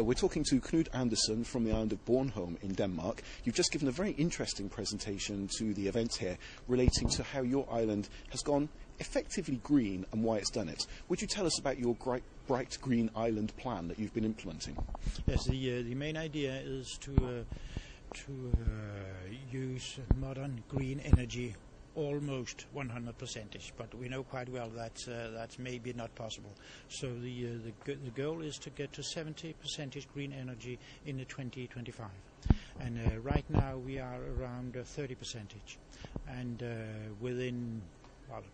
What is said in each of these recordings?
We're talking to Knud Andersen from the island of Bornholm in Denmark. You've just given a very interesting presentation to the event here relating to how your island has gone effectively green and why it's done it. Would you tell us about your bright green island plan that you've been implementing? Yes, the main idea is to use modern green energy almost 100%, but we know quite well that that's maybe not possible. So the goal is to get to 70% green energy in the 2025, and right now we are around 30%, and within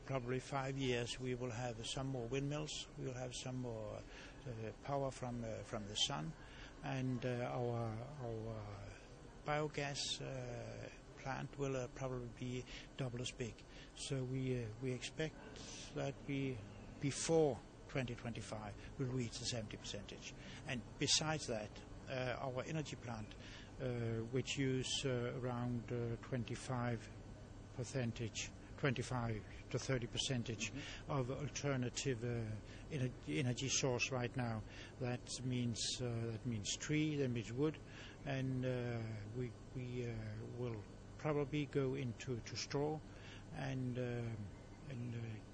probably 5 years we will have some more windmills, we will have some more power from the sun, and our biogas plant will probably be double as big. So we expect that we before 2025 will reach the 70%. And besides that, our energy plant, which use around 25 to 30% of alternative energy source right now. That means tree, that means wood, and we will probably go into straw and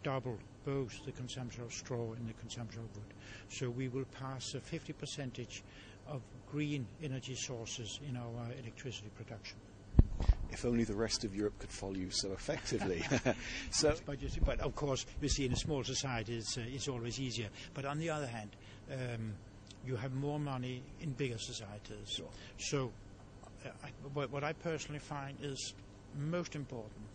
double both the consumption of straw and the consumption of wood. So we will pass 50% of green energy sources in our electricity production. If only the rest of Europe could follow you so effectively. But of course, you see, in a small society, it's always easier. But on the other hand, you have more money in bigger societies. Sure. So what I personally find is most important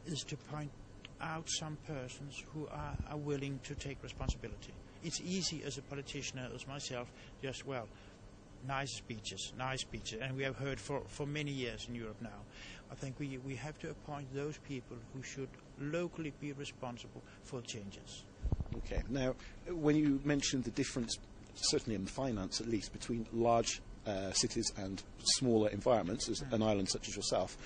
is to point out some persons who are willing to take responsibility. It's easy as a politician, as myself, just, nice speeches, and we have heard for many years in Europe now. I think we have to appoint those people who should locally be responsible for changes. Okay. Now, when you mentioned the difference, certainly in finance at least, between large cities and smaller environments, as an island such as yourself,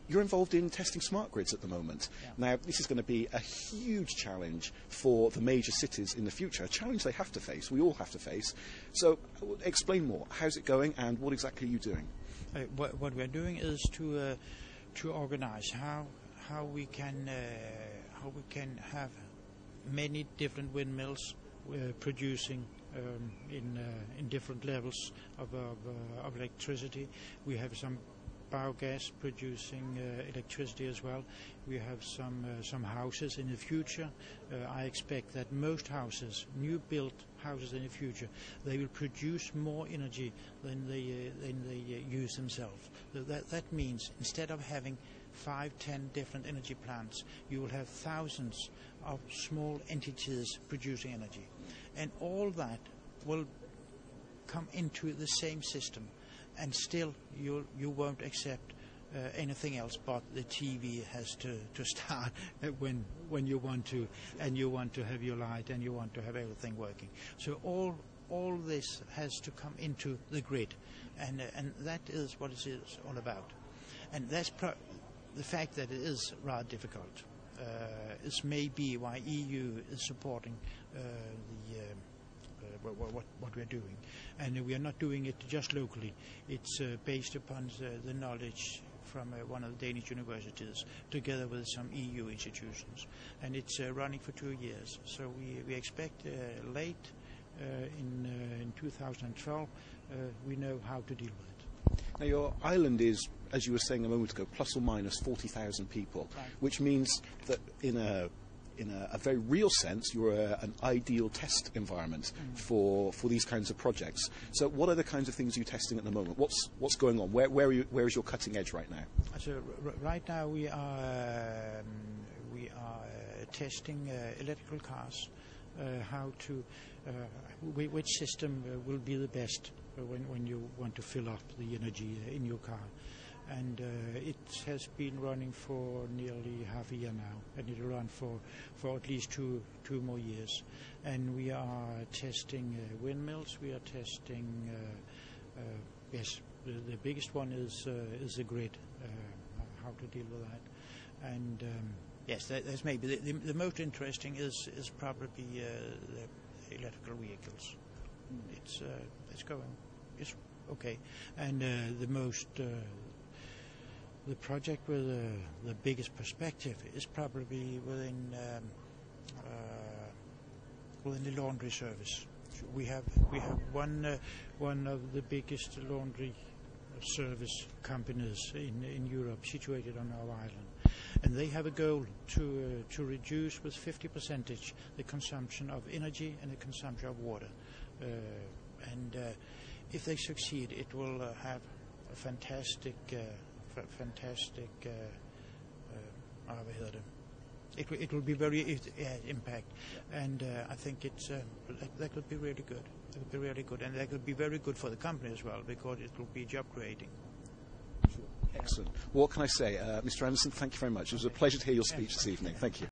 you're involved in testing smart grids at the moment. Yeah. Now, this is going to be a huge challenge for the major cities in the future, a challenge they have to face, we all have to face. So explain more. How's it going and what exactly are you doing? What we're doing is to organize how we can have many different windmills producing in different levels of electricity. We have some biogas producing electricity as well. We have some houses in the future. I expect that most houses, new built houses in the future, they will produce more energy than they use themselves. That means instead of having 5-10 different energy plants, you will have thousands of small entities producing energy, and all that will come into the same system. And still, you won't accept anything else but the TV has to start when you want to, and you want to have your light, and you want to have everything working. So all this has to come into the grid, and that is what it is all about. And that's the fact that it is rather difficult. Is maybe why EU is supporting what we're doing, and we are not doing it just locally. It's based upon the knowledge from one of the Danish universities, together with some EU institutions, and it's running for 2 years. So we expect late in 2012 we know how to deal with it. Now, your island is, as you were saying a moment ago, plus or minus 40,000 people, right, which means that in a very real sense, you're an ideal test environment for these kinds of projects. So what are the kinds of things you're testing at the moment? What's going on? Where is your cutting edge right now? So right now we are testing electrical cars, which system will be the best when you want to fill up the energy in your car. And it has been running for nearly half a year now, and it will run for at least two more years. And we are testing windmills. We are testing the biggest one is the grid, how to deal with that. And yes, that's maybe the most interesting is probably the electrical vehicles. it's going. It's okay. And the project with the biggest perspective is probably within the laundry service. We have one of the biggest laundry service companies in Europe situated on our island, and they have a goal to reduce with 50% the consumption of energy and the consumption of water, and if they succeed, it will have a fantastic it will be very impact, and I think it's that could be really good. It would be really good, and that could be very good for the company as well, because it will be job creating. Excellent. What can I say? Mr. Andersen, thank you very much. It was a pleasure to hear your speech this evening. Thank you.